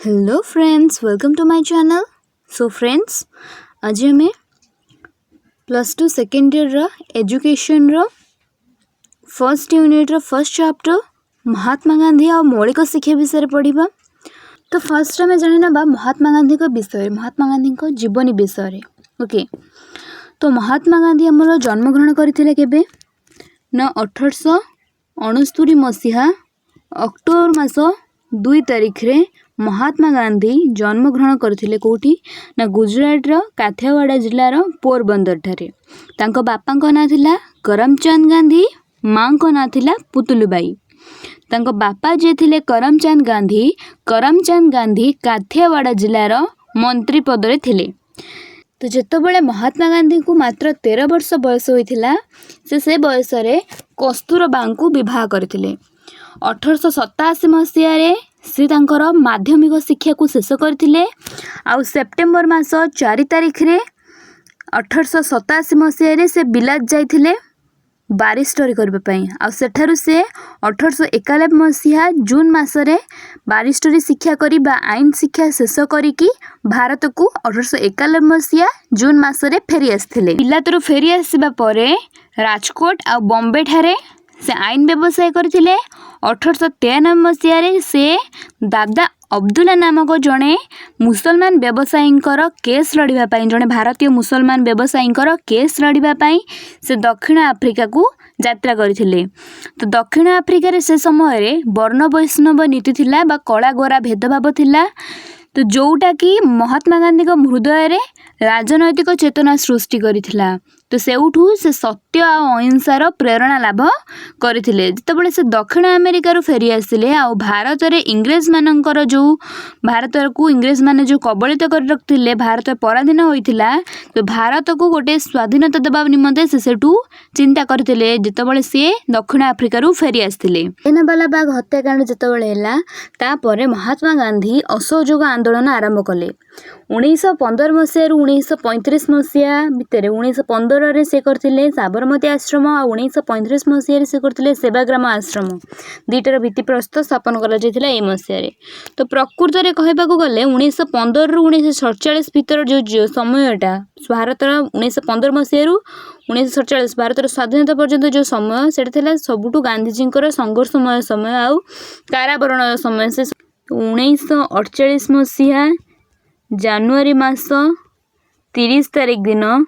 Hello friends, welcome to my channel. So friends, आज हमें +2 second year education first unit first chapter Mahatma Gandhi और मौलिक शिक्षा विषय पढ़ा। तो फर्स्ट आम जाना महात्मा गांधी विषय, महात्मा गांधी जीवनी विषय। ओके, तो महात्मा गांधी आमर जन्मग्रहण करते केबे ना 1869 मसीहा अक्टोबर मास 2 तारिख रे महात्मा गांधी जन्मग्रहण करथिले। कोठी ना गुजरात काठियावाड़ जिलार पोरबंदर ठारे। तांको बापा को ना थिला करमचंद गांधी, माँ को ना थिला पुतुलुबाई। तांको बापा जे थिले करमचंद गांधी काठियावाड़ जिलार मंत्री पद रे थिले। तो जेतबेले महात्मा गांधी को मात्र 13 वर्ष बयस होइथिला, से बयस रे कस्तूरबा को विवाह करथिले। 1887 मसीह रे से तांकर माध्यमिक शिक्षा को शेष करथिले। आउ सेप्टेम्बर मास 4 तारिख रे 1887 मसीह रे से बिलात जाइथिले बारिस्टरी करबा पई। आउ सेठारु से 1891 मसीहा जून मास रे बारिस्टरी शिक्षा करी बा आईन शिक्षा शेष करिकी भारत को 1891 मसीहा जून मास रे फेरी आस्थिले। बिलातरू फेरी आसीबा परे राजकोट आ बॉम्बे ठारे से आईन व्यवसाय करथिले। 1893 मसीह रे से दादा अब्दुल्ला नामक जड़े मुसलमान व्यवसायींकर केस लड़िबा पई, जड़े भारतीय मुसलमान व्यवसायींकर केस लड़िबा पई से दक्षिण आफ्रिका को यात्रा करथिले। तो दक्षिण आफ्रिका रे से समय रे वर्ण वैष्णव नीति थिला बा कला गोरा भेदभाव थिला। तो जोटा कि महात्मा गांधी को हृदय रे राजनैतिक चेतना सृष्टि करिथिला। तो सेउठू से सत्य आ अहिंसार प्रेरणा लाभ करथिले। जेतेबेले से दक्षिण अमेरिका फेरी आसिले आ भारत रे इंग्रेज मानकर जो भारत को इंग्रेज माने जो कबलित कर रखथिले, भारत पराधीन होइथिला। तो भारत को गोटे स्वाधीनता देबा निमंते से सेठू चिंता करथिले जेतेबेले से दक्षिण अफ्रिका फेरी आसिले। एनाबाला बाग हत्याकांड जेतेबेले हैला तापरे महात्मा गांधी असहयोग आंदोलन आरंभ कले। 1915 मसीह 1935 मसीहा भितर 1915 रे से करथिले साबरमती आश्रम आ 1935 मसीह रे से करथिले सेवाग्राम आश्रम। दुईटार भित्तिप्रस्तर स्थापन करा जायतिला ए मसीह रे। तो प्रकृत रे कहबाकू गले 1915 रु 1947 भितर जो समयटा भारत 1915 मसीह रु 1947 भारत स्वाधीनता पर्यंत जो समय सेटा थिला सबुठु गांधीजींकर संघर्षमय समय आ कारावरण समय। से 1948 मसीहा जनवरी मास 30 तारिख दिन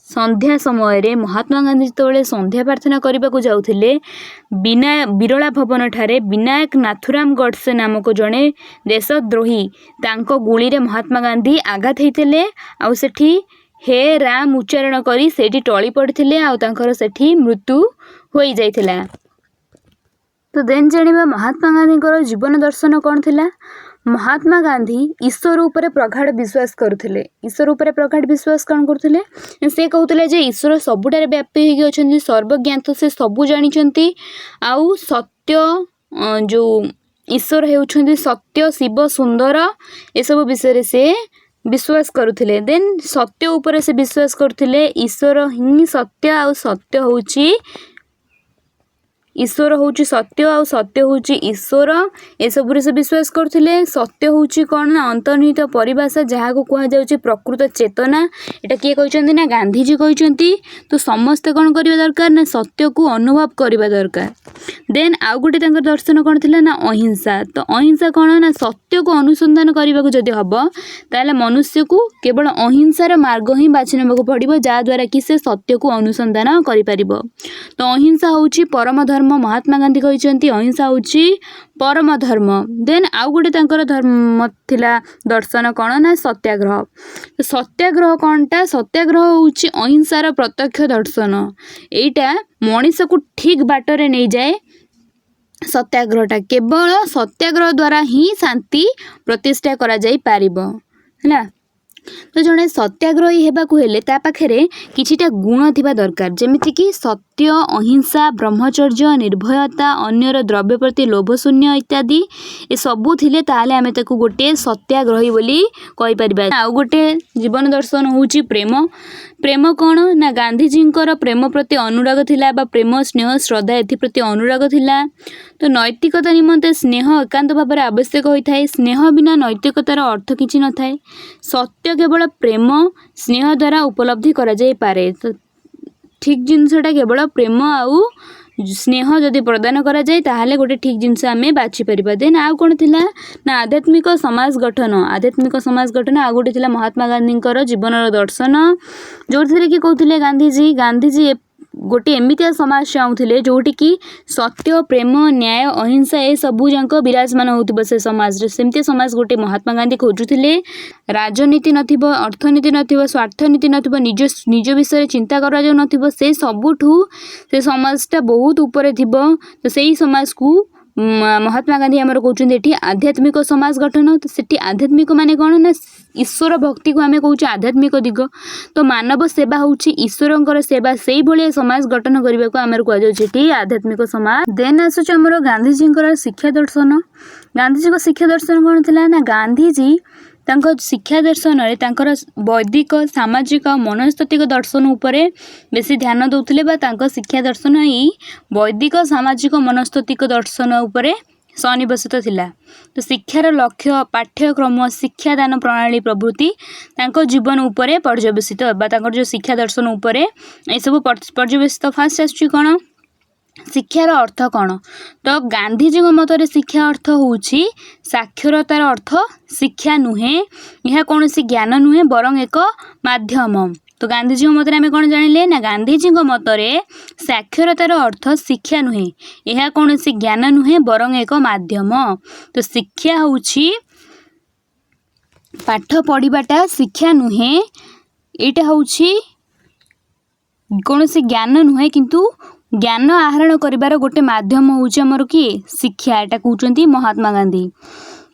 संध्या समय रे महात्मा गांधी जो संध्या प्रार्थना करने को जाउथिले बिरला भवन ठारे विनायक नाथुराम गडसे नामक जड़े देशद्रोही तांको गुली रे महात्मा गांधी आघात होइतिले। आउ सेठी हे राम उच्चारण करी सेठी टळी पड़थिले आउ तांकर सेठी मृत्यु होई जाइथिला। तो देन जानिबा महात्मा गांधी जीवन दर्शन कौन थिला। महात्मा गांधी ईश्वर उपरे प्रगाढ़ विश्वास करुथिले। ईश्वर उपरे प्रगाढ़ विश्वास कौन करुथिले, से कहउथिले जे ईश्वर सबुठारे व्यापी होगी अछंती, सर्वज्ञात, से सबु जानिचंती। आउ सत्य जो ईश्वर हेउछंती सत्य, शिव, सुंदर ए सब विषय से विश्वास करुथिले। देन सत्य उपरे से विश्वास करुथिले। ईश्वर ही सत्य आउ सत्य होउची ईश्वर होउची सत्य आउ सत्य होउची ईश्वर, ए सब से विश्वास करथिले। सत्य होउची कोन ना अंतर्निहित परिभाषा जहाँ को कहा जाउची प्रकृत चेतना। एटा किए कहउचंती ना गांधीजी कहउचंती। तो समस्त कोन करिवा दरकार ना सत्य को अनुभव करिवा दरकार। देन आउ गुटे तांकर दर्शन कोन थिला ना अहिंसा। तो अहिंसा कोन ना सत्य को अनुसंधान करबा को जदी हबो ताले मनुष्य को केवल अहिंसार मार्ग ही बाछि नेबाको पड़िबो, जा द्वारा कि से सत्य को अनुसंधान करि परिबो। तो अहिंसा होउची परम धर्म। महात्मा गांधी कहते अहिंसा होउची परम धर्म। देन आउ गोटे तांकर धर्म थिला दर्शन कौन ना सत्याग्रह। तो सत्याग्रह कौनटा, सत्याग्रह होउची अहिंसार प्रत्यक्ष दर्शन। एइटा मनीष को ठीक बाटरे नहीं जाए। सत्याग्रहटा केवल सत्याग्रह द्वारा ही शांति प्रतिष्ठा करा जाई पारिबो हैला। तो जड़े सत्याग्रही हेबाकू हेले ता पाखरे किछिटा गुण थिबा दरकार, जेमिति कि सत्य सत्य अहिंसा ब्रह्मचर्य निर्भयता अन्यर द्रव्य प्रति लोभशून्य इत्यादि ये सबू थिले ताहले आमे ताकू गोटे सत्याग्रही बोली कहि परिबा। आउ गोटे जीवन दर्शन होउची प्रेम। प्रेम कौन ना गांधीजींकर प्रेम प्रति अनुराग थिला बा प्रेम स्नेह श्रद्धा एथि प्रति अनुराग थिला। तो नैतिकता निमंते स्नेह एकांत भाव में आवश्यक होता है। स्नेह बिना नैतिकतार अर्थ किछि न थाए। सत्य केवल प्रेम स्नेह द्वारा उपलब्धि करा जाय पारे। तो ठीक जिनसटा केवल प्रेम आउ स्नेह जदि प्रदान करा जाए ताहले गोटे ठीक जिनस आमे बाछि परिबा। देन आउ कोन थिला ना आध्यात्मिक समाज गठन। आध्यात्मिक समाज गठन आउ गोटे थिला महात्मा गांधींकर जीवनर दर्शन जो थिले कि कहउथिले गांधीजी गोटे एमितिया समाज चाहूले जोटी कि सत्य प्रेम न्याय अहिंसा ए सबू जाक विराजमान होउथिबो से समाज रे। सेमती समाज गोटे महात्मा गांधी खोजुथिले। राजनीति नथिबो अर्थनीति नथिबो स्वार्थनीति नथिबो निज विषय चिंता करा जो नथिबो से सबुठू से समाजटा बहुत ऊपर थिबो। तो सेही समाज को महात्मा गांधी आमर कहउछन एठी आध्यात्मिक समाज गठन। तो सेठी आध्यात्मिक माने कोन ना ईश्वर भक्ति को आमे कहउछ आध्यात्मिक दिग। तो मानव सेवा होउछि ईश्वरंकर सेवा सेही भली समाज गठन करबा को आमर कहै जाउछि एठी आध्यात्मिक समाज। देन आसुछ हमर गांधीजींकर शिक्षा दर्शन। गांधीजी को शिक्षा दर्शन कोन थिला ना गांधीजी तांको शिक्षा दर्शन रे तांकर वैदिक सामाजिक मनस्तात्विक दर्शन उपरे बेसी ध्यान दउथिले बा तांको शिक्षा दर्शन ही वैदिक सामाजिक मनस्तात्विक दर्शन उपरे सन्निवेशित थिला। तो शिक्षार लक्ष्य पाठ्यक्रम शिक्षादान प्रणाली प्रभृति तांको जीवन उपरे पर्यवेसित बा तांकर जो शिक्षा दर्शन उपरे ए सब पर्यवेसित। फास्ट आछी कोन शिक्षार अर्थ कौन। तो गांधीजी मतरे शिक्षा अर्थ होउछि साक्षरतार अर्थ शिक्षा नुहे यह कौन सी ज्ञान नुहे बरं एक माध्यम। तो गांधीजी मतरे आमे कौन जानिले ना गांधीजी मतरे साक्षरतार अर्थ शिक्षा नुहे यह कौन सी ज्ञान नुहे बरं एक माध्यम। तो शिक्षा होउछि पाठ पढ़िबाटा शिक्षा नुहे एटा होउछि कौन सी ज्ञान नुहे किंतु ज्ञान आहरण करिबार गोटे माध्यम होउछि हमर कि शिक्षा। एटा कहउचंती महात्मा गांधी।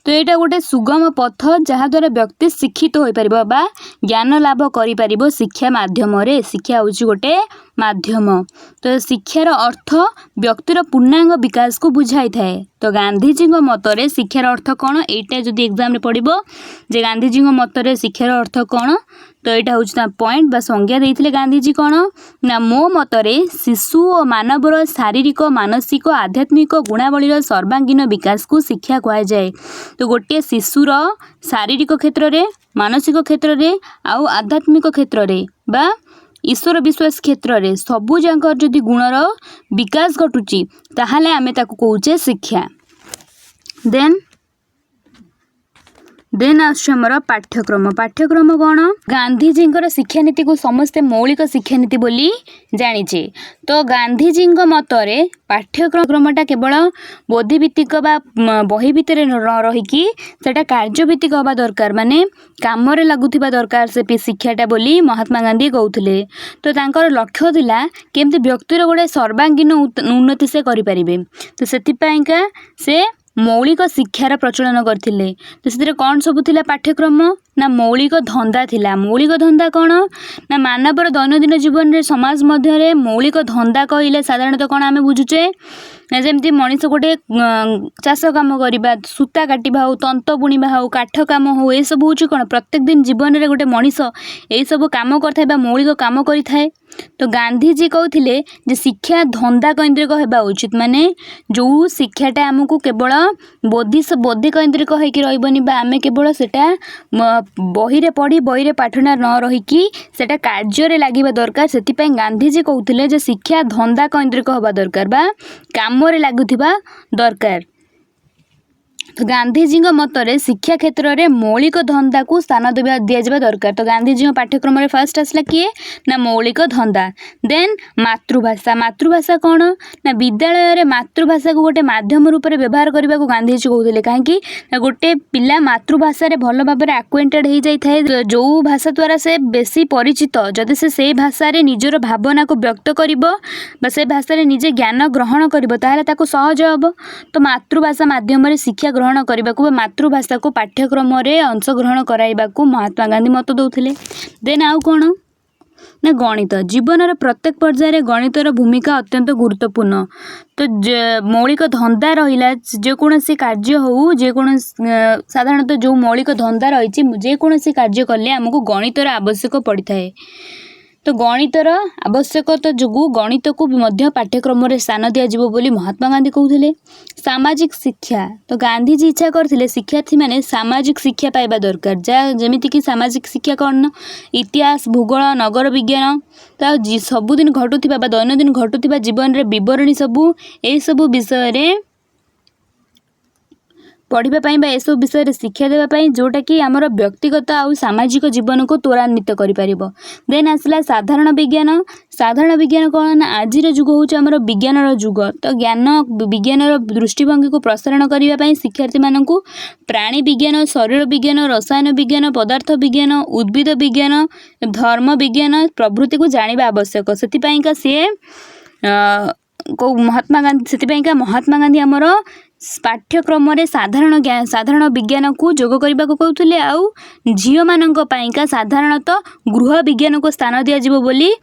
तो एटा गोटे सुगम पथ जहा द्वारा व्यक्ति शिक्षित होई परिबो बा ज्ञान लाभ करि परिबो शिक्षा माध्यम रे। शिक्षा होउछि गोटे माध्यम। तो शिक्षार अर्थ व्यक्तिर पूर्णांग विकास को बुझाई थाए। तो गांधीजी मतरे शिक्षार अर्थ कौन एटा जदि एग्जाम रे पड़िबो जे गांधीजी मतरे शिक्षार अर्थ कौन तो यहाँ हूँ पॉइंट बा संज्ञा देते गांधीजी कौन ना मो मतरे शिशु और मानवर शारीरिक मानसिक आध्यात्मिक गुणावलीर सर्वांगीन विकास को शिक्षा कह जाए। तो गोटे शिशुर शारीरिक क्षेत्र में मानसिक क्षेत्र में आउ आध्यात्मिक क्षेत्र में बा ईश्वर विश्वास क्षेत्र में सबू जाकर जदि गुणर विकास घटुची ताहले आमे ताकू कहूचे शिक्षा। देन आमर पाठ्यक्रम। पाठ्यक्रम कौन गांधीजी शिक्षा नीति को समस्ते मौलिक शिक्षा नीति बोली जानिचे। तो गांधीजी मतरे पाठ्यक्रमटा केवल बोधिभित्तिक बा बही भितर रहीकि सेटा कार्यभित्तिक हवा दरकार माने काम रे लागुथिबा दरकार से शिक्षाटा बोली महात्मा गांधी कहउथिले। तो तांकर लक्ष्य थिला केमति व्यक्तिर गोटे सर्वांगीन उन्नति से करि परिबे। तो सेतिपाइका से मौलिक शिक्षार प्रचलन करथिले। तो से कौन सब थिला पाठ्यक्रम ना मौलिक धंदा थिला। मौलिक धंदा कौन ना मानवर दैनंदिन जीवन रे समाज मध्य मौलिक धंदा कहले साधारणतः कौन आमे बुझुचे ना जमती मनीष गोटे चाष कम करवा सूता काटिबा हो तंत बुणीबा हो काठ काम हो ये सब हूँ कौन प्रत्येक दिन जीवन रे गोटे मनीष यही सब काम करथाय मौलिक काम करिथाय। तो गांधीजी कहते जे शिक्षा धंदा केन्द्रिक होगा उचित माने जो शिक्षाटा आमको केवल बोधि केन्द्रिक होकर रही आम केवल सेटा बही रे पढ़ी बही रे पाठना न रहीकि सेटा कार्य लगे दरकार। से गांधीजी कहते जे शिक्षा धंदा केन्द्रिक होगा दरकार बा काम रे लागुथिबा दरकार। तो गांधीजी मतरे शिक्षा क्षेत्र में मौलिक धंदा को स्थान दि जावा दरकार। तो गांधीजी पाठ्यक्रम में फास्ट आसला किए ना मौलिक धंदा। देन मातृभाषा। मातृभाषा कौन ना विद्यालय रे मातृभाषा को गोटे माध्यम रूप में व्यवहार करने को गांधीजी कहते कहीं गोटे पिला मातृभाषा रे भल भाव आक्वेंटेड हो जाए जो भाषा द्वारा से बेसी परिचित जदि से भाषा रे निजर भावना को व्यक्त कर से भाषा रे निजे ज्ञान ग्रहण कर सहज हम। तो मातृभाषा माध्यम शिक्षा ग्रहण करने को मातृभाषा को पाठ्यक्रम रे अंशग्रहण कराइबा को महात्मा गांधी मत दौले। देन आउ कौन ना गणित जीवनर प्रत्येक पर्यायर गणितर भूमिका अत्यंत गुरुत्वपूर्ण। तो मौलिक धंदा रहा जेकोसी कार्य हो साधारणतः जो मौलिक धंदा रही जेकोसी कार्य कले आमको गणितर आवश्यक पड़ता है। तो गणितर आवश्यकता जो गणित को भी पाठ्यक्रम स्थान दिज्व बोली महात्मा गांधी कहते। सामाजिक शिक्षा तो गांधीजी इच्छा करते शिक्षार्थी मैंने सामाजिक शिक्षा पाइबा दरकार जहाँ जमीक सामाजिक शिक्षा कौन इतिहास भूगोल नगर विज्ञान तो सबुदिन घटुवा दैनंदिन घटुवा जीवन में बरणी सबू ए सबू विषय पढ़ापी एसब विषय शिक्षा देवाई जोटा कि आमर व्यक्तिगत आउ सामाजिक जीवन को त्वरान्वित कर। देन आसला साधारण विज्ञान कौन ना आज जुग हूँ आमर विज्ञान जुग। तो ज्ञान विज्ञान दृष्टिभंगी को प्रसारण करने शिक्षार्थी मानक प्राणी विज्ञान शरीर विज्ञान रसायन विज्ञान पदार्थ विज्ञान उद्भिद विज्ञान धर्म विज्ञान प्रभृति को जाना आवश्यक। से सी महात्मा गांधी आमर पाठ्यक्रम साधारण विज्ञान को जोग करने को कहते। आउ झील मानका साधारणतः गृह विज्ञान को स्थान दिज्व बोली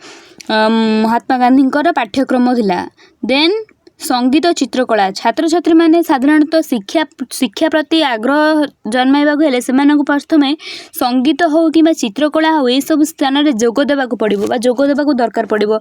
महात्मा गांधी पाठ्यक्रम थिला। देन संगीत चित्रकला छात्र छात्री मैंने साधारणतः शिक्षा प्रति आग्रह जन्माइबा हेले से प्रथम संगीत हो कि चित्रकला हो ये सब स्थान में जोग देवा पड़ो जोग देवा दरकार पड़ो।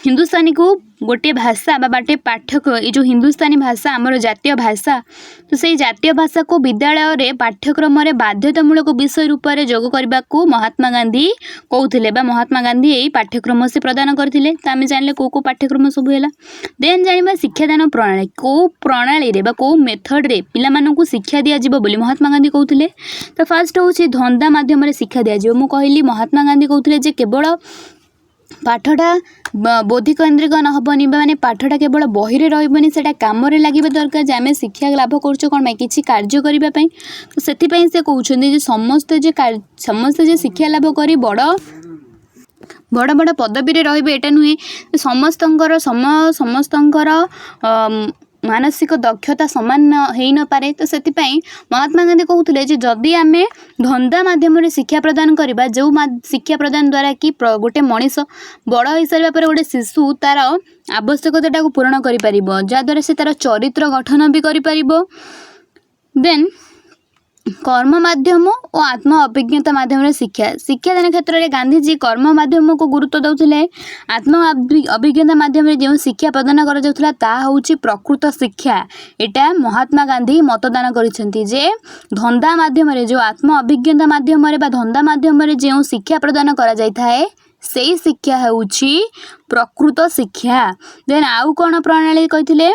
हिंदुस्तानी को गोटे भाषा बाटे पाठक ये जो हिंदुस्तानी भाषा आमर जातीय भाषा तो से जातीय भाषा को विद्यालय रे पाठ्यक्रम रे बाध्यतामूलक विषय रूप में जोग करने को महात्मा गांधी कहते महात्मा गांधी यही पाठ्यक्रम से प्रदान करते। आम जानले कौ पाठ्यक्रम सब है। देन जाना शिक्षादान प्रणाली कौ प्रणाली रे कौ मेथड रे पिला मानकु शिक्षा दिज्व बोली महात्मा गांधी कहते। तो फास्ट हूँ धंदा मध्यम शिक्षा दिज्व मु कहली महात्मा गांधी कहते केवल पाठटा बोधिकेन्द्रिक नहबनी माने पाठटा केवल बही रे रहिबनी सेटा काम रे लागिबा दरकार जे आमे शिक्षा लाभ करछो कोन में किछि कार्य करिबा पई। तो सेति पई से कहउछन्ती जे समस्त जे शिक्षा लाभ करी बड़ बड़ पदवी रे रहिबे एटा नुहे समस्तंकर मानसिक दक्षता सामान हो न पारे। तो से महात्मा गांधी कहते जे जदि आम धंदा मध्यम शिक्षा प्रदान करवा जो शिक्षा प्रदान द्वारा कि गोटे मनीष बड़ हो सारा पर गोटे शिशु तार आवश्यकता को पूरण कर जहाँद्वारा से तार चरित्र गठन भी कर। देन कर्म माध्यम और आत्म अभिज्ञता माध्यम शिक्षादान क्षेत्र में गांधीजी कर्म माध्यम को गुरुत्व दौले। आत्म अभिज्ञता माध्यम जो शिक्षा प्रदान कर प्रकृत शिक्षा एटा महात्मा गांधी मतदान करिसेंती जे धंदा माध्यम जो आत्म अभिज्ञता माध्यम धंदा माध्यम जो शिक्षा प्रदान करा जाय थाए से शिक्षा होउची प्रकृत शिक्षा। देन आउ कौन प्रणाली कहते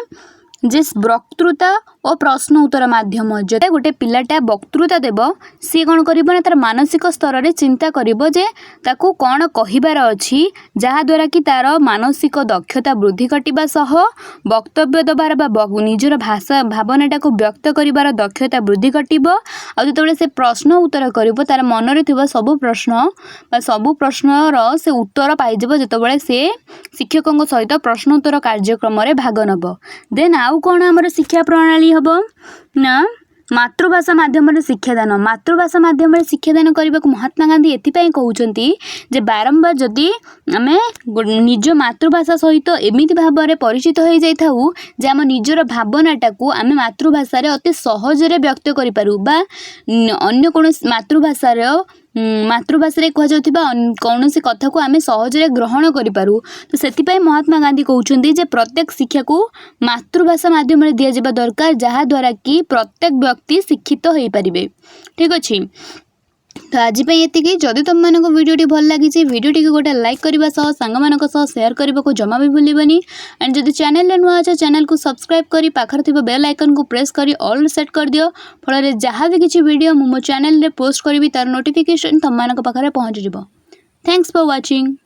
जे वक्तृता और प्रश्न उत्तर माध्यम जो गोटे पिलाटा वक्तृता देव सी कौन कर तार मानसिक स्तर में चिंता करिबो जे ताकू कौन कहिबार अछि जहाँद्वारा कि तार मानसिक दक्षता वृद्धि घटिबा सह वक्तव्य देवार निजर भाषा भावनाटा को व्यक्त करिबार दक्षता वृद्धि घटिबो। आ जेतेबेले से प्रश्न उत्तर करिबो तार मन रे थिबा सब प्रश्नर से उत्तर पाइजिबो जेतेबेले से शिक्षकों सहित प्रश्नोत्तर कार्यक्रम रे भाग नब। देन आउ कौन आमर शिक्षा प्रणाली हम ना मातृभाषा माध्यम शिक्षादान मातृभाषा माध्यम शिक्षादान करने को महात्मा गांधी एथिपाई कहउछंती जे बारंबार जदि आमे निज मातृभाषा सहित एमिति भाव में परिचित हो जाइथाउ जे आम निजर भावनाटा को आमे मातृभाषा रे अति सहज रे व्यक्त करि पारु बा अन्य कोन मातृभाषा कह जाउथिबा कौनसी कथा को आमे सहजरे ग्रहण करि पारु। तो सेतिपाई महात्मा गांधी कहउछन्ती जे प्रत्येक शिक्षा को मातृभाषा माध्यम रे दिया जेबा दरकार जहाँ द्वारा कि प्रत्येक व्यक्ति शिक्षित हो पारिबे। ठीक अछि। तो आज ये जदि तुम मानक वीडियोटी भल लगी वीडियोटी को गोटे लाइक करने सह सांग शेयर करने को जमा भी भूलबनी। एंड जदि चैनल नुआ अच्छे चैनल को सब्सक्राइब करी पाखर थी बेल आइकन को प्रेस करी ऑल सेट कर दियो फल जहाँ भी किसी वीडियो मो चैनल रे पोस्ट करी तार नोटिफिकेशन तुम मानक पाखरे पहुँच जिवो। Thanks for watching.